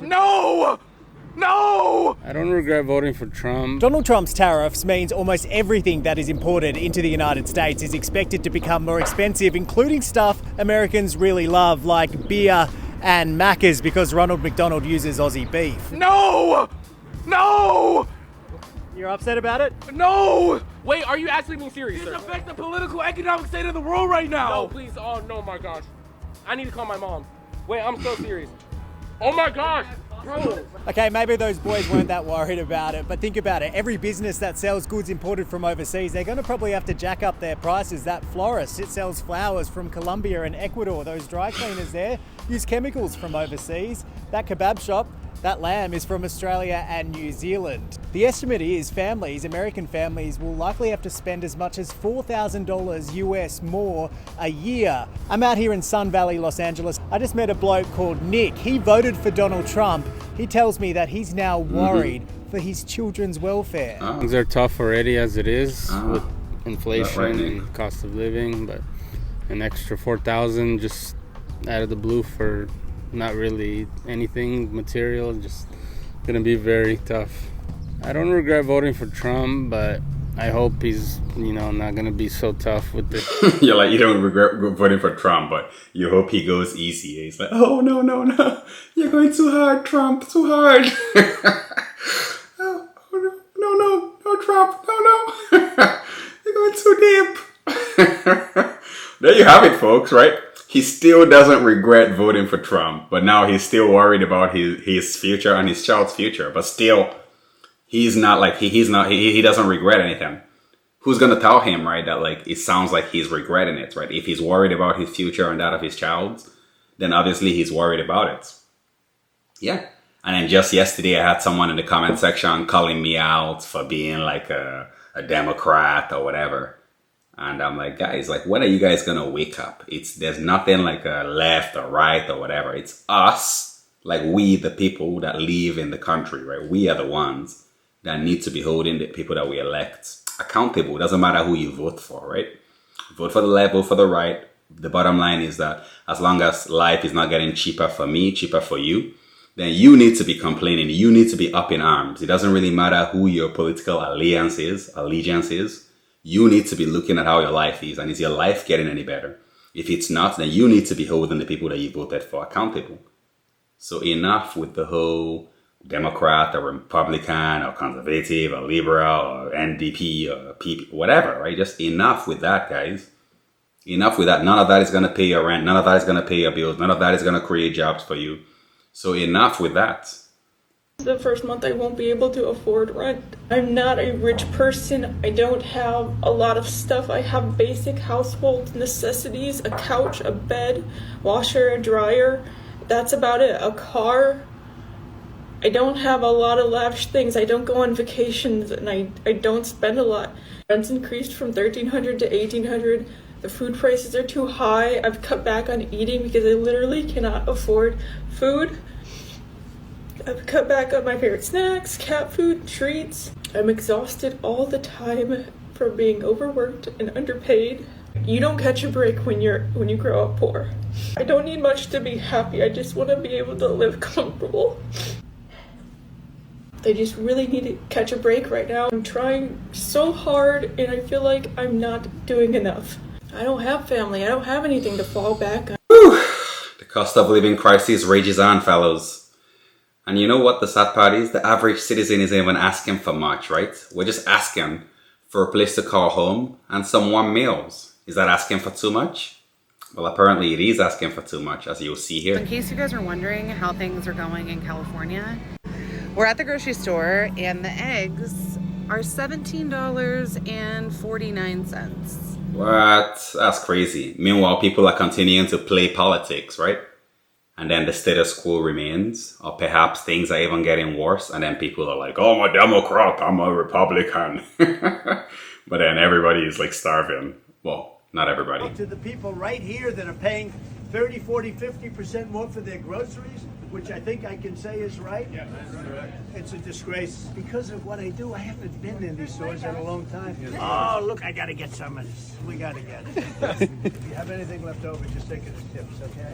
No! No! I don't regret voting for Trump. Donald Trump's tariffs means almost everything that is imported into the United States is expected to become more expensive, including stuff Americans really love, like beer and Maccas, because Ronald McDonald uses Aussie beef. No! No! You're upset about it? No! Wait, are you actually being serious, sir? This affects the political, economic state of the world right now. No, please. Oh, no, my gosh. I need to call my mom. Wait, I'm so serious. Oh, my gosh. Bro. Okay, maybe those boys weren't that worried about it, but think about it. Every business that sells goods imported from overseas, they're going to probably have to jack up their prices. That florist, it sells flowers from Colombia and Ecuador. Those dry cleaners there use chemicals from overseas. That kebab shop, that lamb is from Australia and New Zealand. The estimate is American families will likely have to spend as much as $4,000 US more a year. I'm out here in Sun Valley, Los Angeles. I just met a bloke called Nick. He voted for Donald Trump. He tells me that he's now worried for his children's welfare. Things are tough already as it is with inflation and cost of living, but an extra $4,000 just out of the blue for not really anything material, just gonna be very tough. I don't regret voting for Trump, but I hope he's, not gonna be so tough with it. You're like, you don't regret voting for Trump, but you hope he goes easy. He's like, oh, no, you're going too hard, Trump, too hard. no, Trump, no. You're going too deep. There you have it, folks, right? He still doesn't regret voting for Trump, but now he's still worried about his future and his child's future. But still, he's not like, he doesn't regret anything. Who's going to tell him, right, that like, it sounds like he's regretting it, right? If he's worried about his future and that of his child's, then obviously he's worried about it. Yeah. And then just yesterday, I had someone in the comment section calling me out for being like a Democrat or whatever. And I'm like, guys, like, when are you guys going to wake up? There's nothing like a left or right or whatever. It's us, like we, the people that live in the country, right? We are the ones that need to be holding the people that we elect accountable. It doesn't matter who you vote for, right? Vote for the left, vote for the right. The bottom line is that as long as life is not getting cheaper for me, cheaper for you, then you need to be complaining. You need to be up in arms. It doesn't really matter who your political allegiance is. You need to be looking at how your life is, and is your life getting any better? If it's not, then you need to be holding the people that you voted for accountable. So enough with the whole Democrat or Republican or conservative or liberal or NDP or PP, whatever, right? Just enough with that, guys. Enough with that. None of that is going to pay your rent. None of that is going to pay your bills. None of that is going to create jobs for you. So enough with that. The first month I won't be able to afford rent. I'm not a rich person. I don't have a lot of stuff. I have basic household necessities, a couch, a bed, washer, a dryer. That's about it. A car. I don't have a lot of lavish things. I don't go on vacations and I don't spend a lot. Rent's increased from $1,300 to $1,800. The food prices are too high. I've cut back on eating because I literally cannot afford food. I've cut back on my favorite snacks, cat food, treats. I'm exhausted all the time from being overworked and underpaid. You don't catch a break when you grow up poor. I don't need much to be happy. I just want to be able to live comfortable. I just really need to catch a break right now. I'm trying so hard and I feel like I'm not doing enough. I don't have family. I don't have anything to fall back on. Whew. The cost of living crisis rages on, fellows. And you know what the sad part is? The average citizen isn't even asking for much, right? We're just asking for a place to call home and some warm meals. Is that asking for too much? Well, apparently it is asking for too much, as you'll see here. In case you guys are wondering how things are going in California, we're at the grocery store and the eggs are $17.49. What? That's crazy. Meanwhile, people are continuing to play politics, right? And then the status quo remains, or perhaps things are even getting worse, and then people are like, oh, I'm a Democrat, I'm a Republican. But then everybody is like starving. Well, not everybody. To the people right here that are paying 30, 40, 50% more for their groceries, which I think I can say is right. Yeah, that's correct. It's a disgrace. Because of what I do, I haven't been in these stores in a long time. Oh, look, I got to get some of this. We got to get it. If you have anything left over, just take it as tips, okay?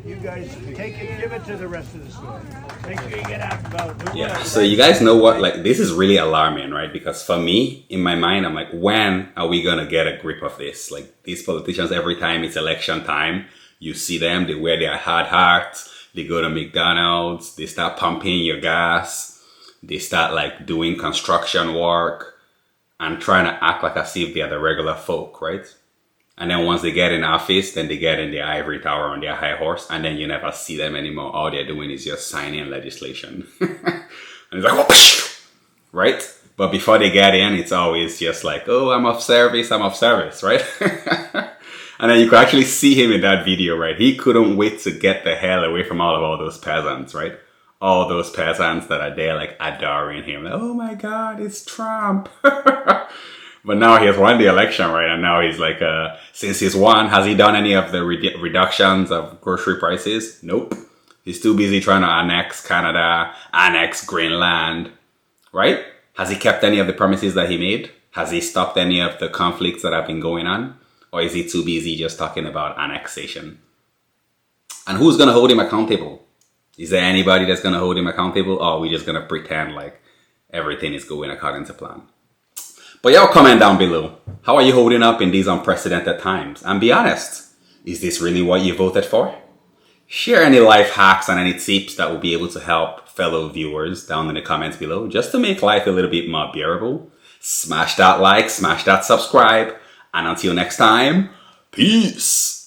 You guys take it, give it to the rest of the store. Make sure you get out and vote. Yeah, so you guys know what, like, this is really alarming, right? Because for me, in my mind, I'm like, when are we gonna get a grip of this? Like, these politicians, every time it's election time, you see them, they wear their hard hats, they go to McDonald's, they start pumping your gas, they start like doing construction work and trying to act like as if they're the regular folk, right? And then once they get in office, then they get in their ivory tower on their high horse, and then you never see them anymore. All they're doing is just signing legislation. And it's like, whoosh, right? But before they get in, it's always just like, oh, I'm of service, right? And then you could actually see him in that video, right? He couldn't wait to get the hell away from all those peasants, right? All those peasants that are there like adoring him. Like, oh my God, it's Trump. But now he has won the election, right? And now he's like, since he's won, has he done any of the reductions of grocery prices? Nope. He's too busy trying to annex Canada, annex Greenland, right? Has he kept any of the promises that he made? Has he stopped any of the conflicts that have been going on? Or is he too busy just talking about annexation? And who's going to hold him accountable? Is there anybody that's going to hold him accountable? Or are we just going to pretend like everything is going according to plan? But y'all comment down below. How are you holding up in these unprecedented times? And be honest, is this really what you voted for? Share any life hacks and any tips that will be able to help fellow viewers down in the comments below, just to make life a little bit more bearable. Smash that like, smash that subscribe, and until next time, peace!